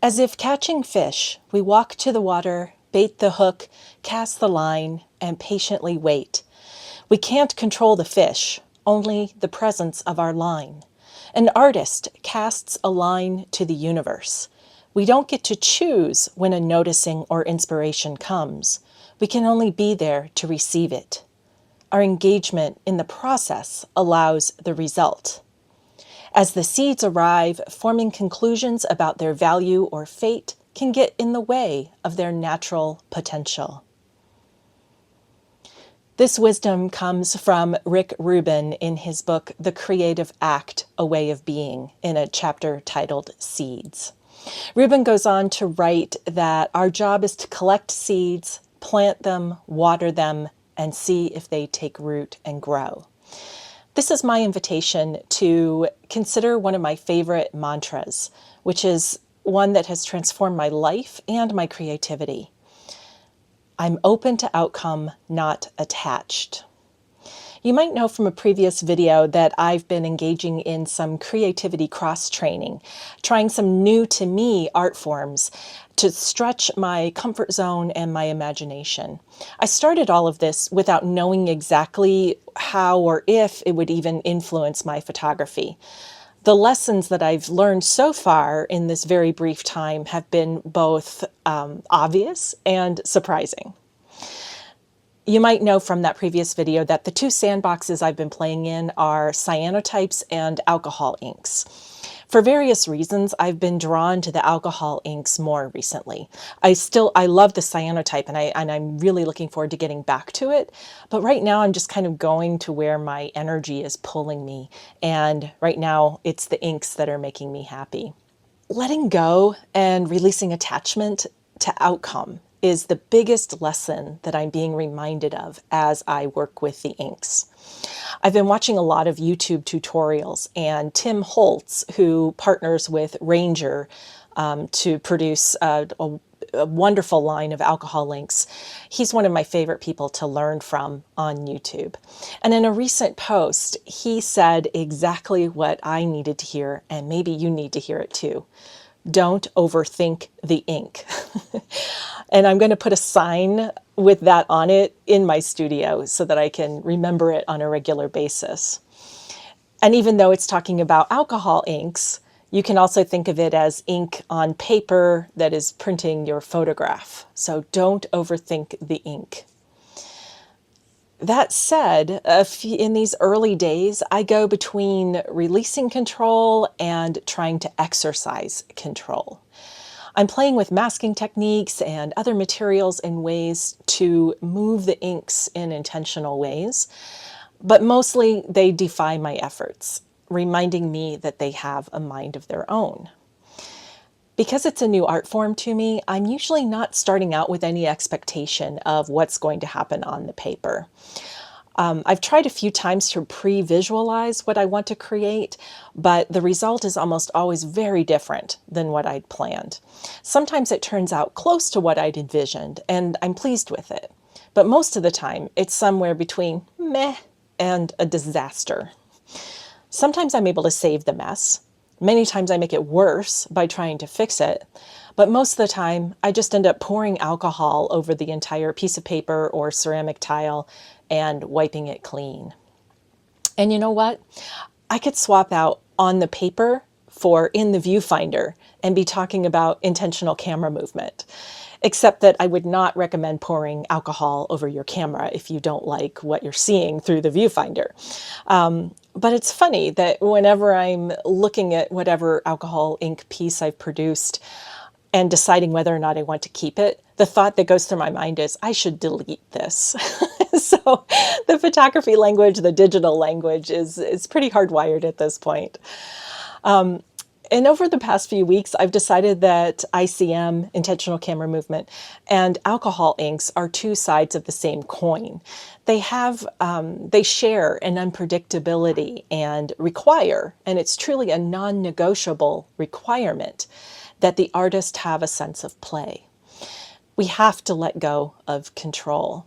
As if catching fish, we walk to the water, bait the hook, cast the line, and patiently wait. We can't control the fish, only the presence of our line. An artist casts a line to the universe. We don't get to choose when a noticing or inspiration comes. We can only be there to receive it. Our engagement in the process allows the result. As the seeds arrive, forming conclusions about their value or fate can get in the way of their natural potential. This wisdom comes from Rick Rubin in his book, The Creative Act, A Way of Being, in a chapter titled Seeds. Rubin goes on to write that our job is to collect seeds, plant them, water them, and see if they take root and grow. This is my invitation to consider one of my favorite mantras, which is one that has transformed my life and my creativity. I'm open to outcome, not attached. You might know from a previous video that I've been engaging in some creativity cross-training, trying some new to me art forms to stretch my comfort zone and my imagination. I started all of this without knowing exactly how or if it would even influence my photography. The lessons that I've learned so far in this very brief time have been both obvious and surprising. You might know from that previous video that the two sandboxes I've been playing in are cyanotypes and alcohol inks. For various reasons, I've been drawn to the alcohol inks more recently. I love the cyanotype and I'm really looking forward to getting back to it. But right now I'm just kind of going to where my energy is pulling me. And right now it's the inks that are making me happy. Letting go and releasing attachment to outcome is the biggest lesson that I'm being reminded of as I work with the inks. I've been watching a lot of YouTube tutorials, and Tim Holtz, who partners with Ranger to produce a wonderful line of alcohol inks, he's one of my favorite people to learn from on YouTube. And in a recent post, he said exactly what I needed to hear, and maybe you need to hear it too. Don't overthink the ink. And I'm going to put a sign with that on it in my studio so that I can remember it on a regular basis. And even though it's talking about alcohol inks, you can also think of it as ink on paper that is printing your photograph. So don't overthink the ink. That said, in these early days, I go between releasing control and trying to exercise control. I'm playing with masking techniques and other materials in ways to move the inks in intentional ways, but mostly they defy my efforts, reminding me that they have a mind of their own. Because it's a new art form to me, I'm usually not starting out with any expectation of what's going to happen on the paper. I've tried a few times to pre-visualize what I want to create, but the result is almost always very different than what I'd planned. Sometimes it turns out close to what I'd envisioned, and I'm pleased with it. But most of the time, it's somewhere between meh and a disaster. Sometimes I'm able to save the mess. Many times I make it worse by trying to fix it. But most of the time, I just end up pouring alcohol over the entire piece of paper or ceramic tile and wiping it clean. And you know what? I could swap out on the paper for in the viewfinder and be talking about intentional camera movement, except that I would not recommend pouring alcohol over your camera if you don't like what you're seeing through the viewfinder. But it's funny that whenever I'm looking at whatever alcohol ink piece I've produced and deciding whether or not I want to keep it, the thought that goes through my mind is, I should delete this. So the photography language, the digital language is pretty hardwired at this point. And over the past few weeks, I've decided that ICM, intentional camera movement, and alcohol inks are two sides of the same coin. They share an unpredictability and require, and it's truly a non-negotiable requirement, that the artist have a sense of play. We have to let go of control.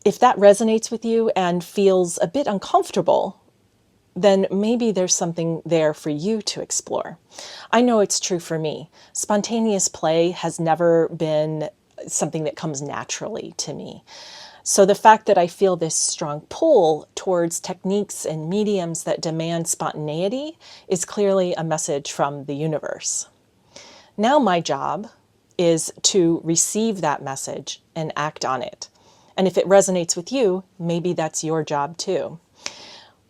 If that resonates with you and feels a bit uncomfortable, then maybe there's something there for you to explore. I know it's true for me. Spontaneous play has never been something that comes naturally to me. So the fact that I feel this strong pull towards techniques and mediums that demand spontaneity is clearly a message from the universe. Now my job is to receive that message and act on it. And if it resonates with you, maybe that's your job too.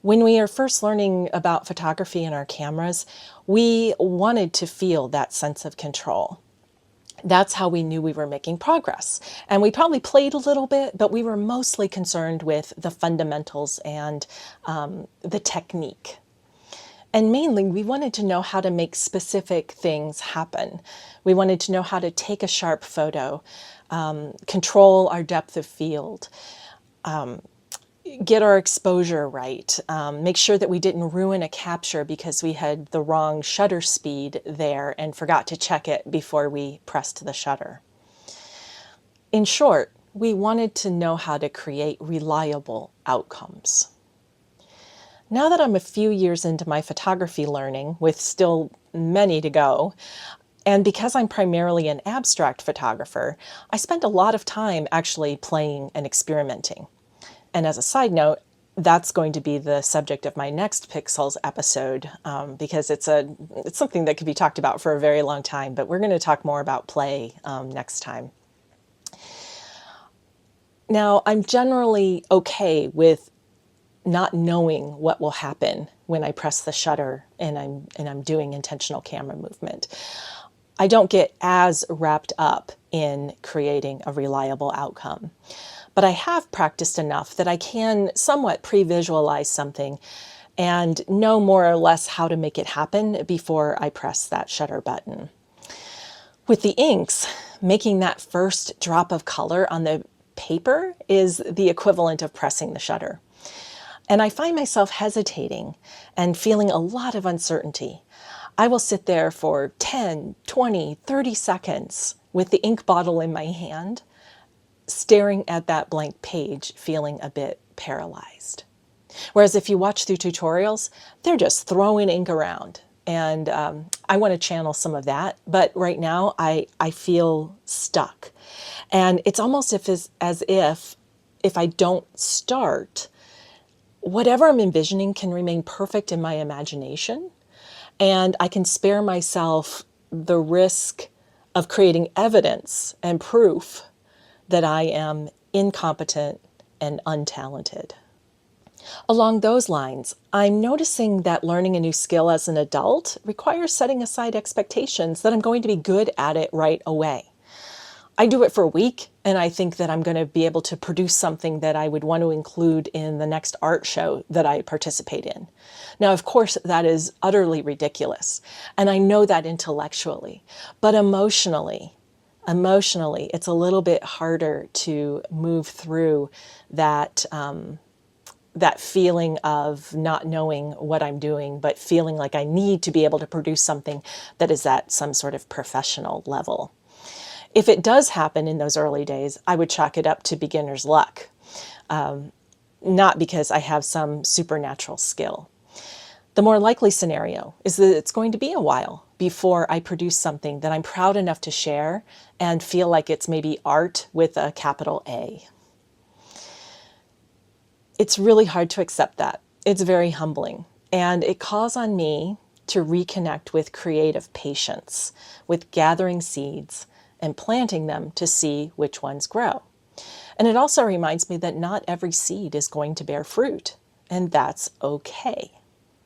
When we are first learning about photography and our cameras, we wanted to feel that sense of control. That's how we knew we were making progress. And we probably played a little bit, but we were mostly concerned with the fundamentals and the technique. And mainly, we wanted to know how to make specific things happen. We wanted to know how to take a sharp photo, control our depth of field, get our exposure right, make sure that we didn't ruin a capture because we had the wrong shutter speed there and forgot to check it before we pressed the shutter. In short, we wanted to know how to create reliable outcomes. Now that I'm a few years into my photography learning, with still many to go, and because I'm primarily an abstract photographer, I spend a lot of time actually playing and experimenting. And as a side note, that's going to be the subject of my next Pixels episode, because it's something that could be talked about for a very long time, but we're going to talk more about play next time. Now, I'm generally okay with not knowing what will happen when I press the shutter and I'm doing intentional camera movement. I don't get as wrapped up in creating a reliable outcome. But I have practiced enough that I can somewhat pre-visualize something and know more or less how to make it happen before I press that shutter button. With the inks, making that first drop of color on the paper is the equivalent of pressing the shutter. And I find myself hesitating and feeling a lot of uncertainty. I will sit there for 10, 20, 30 seconds with the ink bottle in my hand, staring at that blank page, feeling a bit paralyzed. Whereas if you watch through tutorials, they're just throwing ink around. And I want to channel some of that. But right now, I feel stuck. And it's almost as if I don't start, whatever I'm envisioning can remain perfect in my imagination. And I can spare myself the risk of creating evidence and proof that I am incompetent and untalented. Along those lines, I'm noticing that learning a new skill as an adult requires setting aside expectations that I'm going to be good at it right away. I do it for a week, and I think that I'm going to be able to produce something that I would want to include in the next art show that I participate in. Now, of course, that is utterly ridiculous, and I know that intellectually, but emotionally, it's a little bit harder to move through that that feeling of not knowing what I'm doing, but feeling like I need to be able to produce something that is at some sort of professional level. If it does happen in those early days, I would chalk it up to beginner's luck, not because I have some supernatural skill. The more likely scenario is that it's going to be a while before I produce something that I'm proud enough to share and feel like it's maybe art with a capital A. It's really hard to accept that. It's very humbling, and it calls on me to reconnect with creative patience, with gathering seeds and planting them to see which ones grow. And it also reminds me that not every seed is going to bear fruit, and that's okay.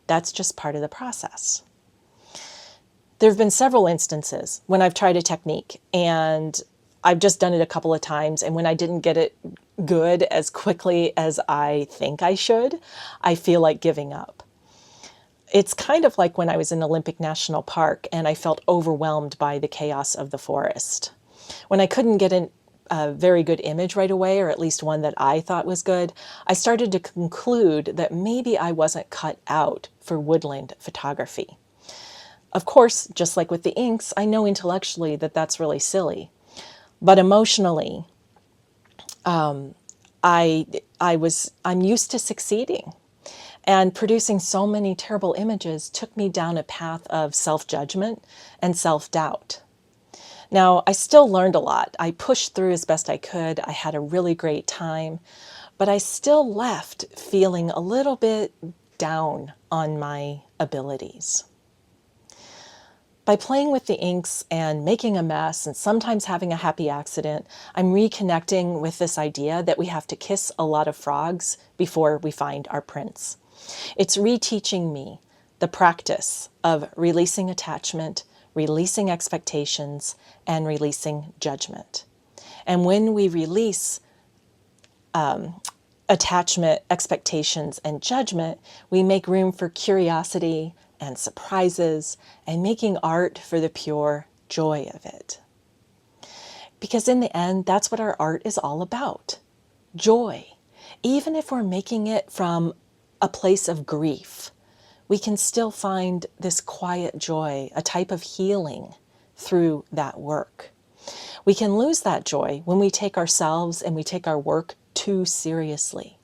That's just part of the process. There have been several instances when I've tried a technique and I've just done it a couple of times, and when I didn't get it good as quickly as I think I should, I feel like giving up. It's kind of like when I was in Olympic National Park and I felt overwhelmed by the chaos of the forest. When I couldn't get a very good image right away, or at least one that I thought was good, I started to conclude that maybe I wasn't cut out for woodland photography. Of course, just like with the inks, I know intellectually that that's really silly. But emotionally, I'm used to succeeding. And producing so many terrible images took me down a path of self-judgment and self-doubt. Now, I still learned a lot. I pushed through as best I could. I had a really great time, but I still left feeling a little bit down on my abilities. By playing with the inks and making a mess and sometimes having a happy accident, I'm reconnecting with this idea that we have to kiss a lot of frogs before we find our prince. It's reteaching me the practice of releasing attachment, releasing expectations, and releasing judgment. And when we release attachment, expectations, and judgment, we make room for curiosity and surprises and making art for the pure joy of it. Because in the end, that's what our art is all about. Joy. Even if we're making it from a place of grief, we can still find this quiet joy, a type of healing through that work. We can lose that joy when we take ourselves and we take our work too seriously.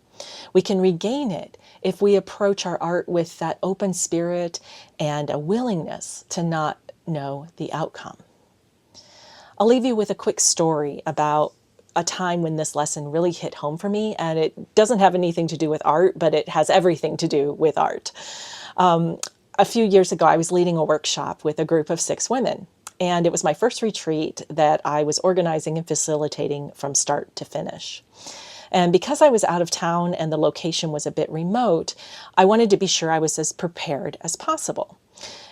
We can regain it if we approach our art with that open spirit and a willingness to not know the outcome. I'll leave you with a quick story about a time when this lesson really hit home for me, and it doesn't have anything to do with art, but it has everything to do with art. A few years ago, I was leading a workshop with a group of 6 women, and it was my first retreat that I was organizing and facilitating from start to finish. And because I was out of town and the location was a bit remote, I wanted to be sure I was as prepared as possible.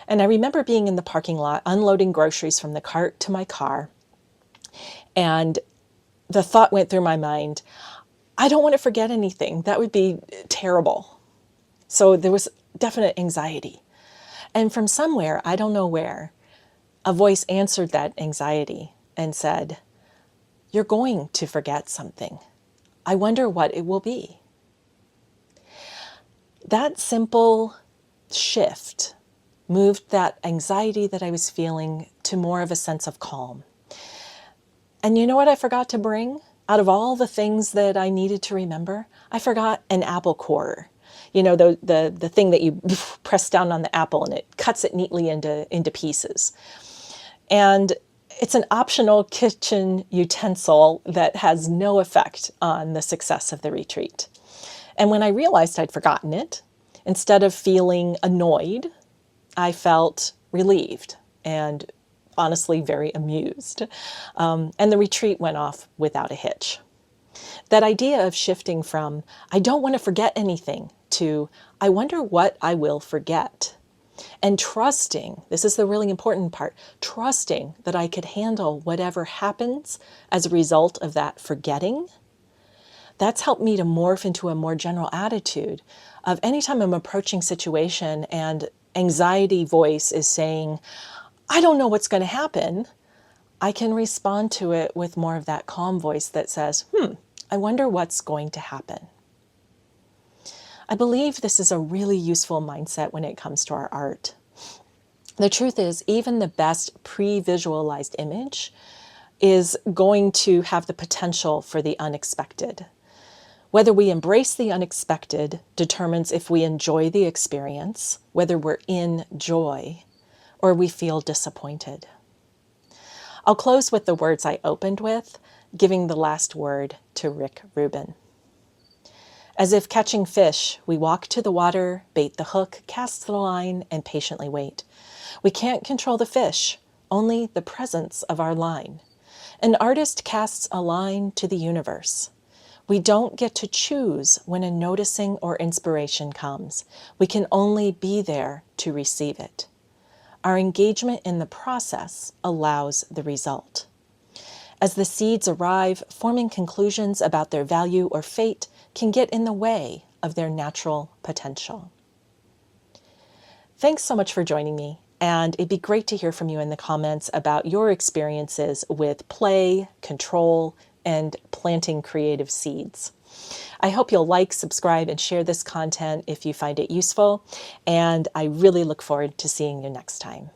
And I remember being in the parking lot, unloading groceries from the cart to my car, and the thought went through my mind, I don't want to forget anything. That would be terrible. So there was definite anxiety. And from somewhere, I don't know where, a voice answered that anxiety and said, "You're going to forget something. I wonder what it will be." That simple shift moved that anxiety that I was feeling to more of a sense of calm. And you know what I forgot to bring? Out of all the things that I needed to remember, I forgot an apple core. You know, the thing that you press down on the apple and it cuts it neatly into pieces. And it's an optional kitchen utensil that has no effect on the success of the retreat. And when I realized I'd forgotten it, instead of feeling annoyed, I felt relieved and honestly very amused. And the retreat went off without a hitch. That idea of shifting from, I don't want to forget anything, to, I wonder what I will forget. And trusting, this is the really important part, trusting that I could handle whatever happens as a result of that forgetting. That's helped me to morph into a more general attitude of anytime I'm approaching situation and anxiety voice is saying, I don't know what's going to happen, I can respond to it with more of that calm voice that says, I wonder what's going to happen. I believe this is a really useful mindset when it comes to our art. The truth is, even the best pre-visualized image is going to have the potential for the unexpected. Whether we embrace the unexpected determines if we enjoy the experience, whether we're in joy, or we feel disappointed. I'll close with the words I opened with, giving the last word to Rick Rubin. As if catching fish, we walk to the water, bait the hook, cast the line, and patiently wait. We can't control the fish, only the presence of our line. An artist casts a line to the universe. We don't get to choose when a noticing or inspiration comes. We can only be there to receive it. Our engagement in the process allows the result. As the seeds arrive, forming conclusions about their value or fate can get in the way of their natural potential. Thanks so much for joining me, and it'd be great to hear from you in the comments about your experiences with play, control, and planting creative seeds. I hope you'll like, subscribe, and share this content if you find it useful, and I really look forward to seeing you next time.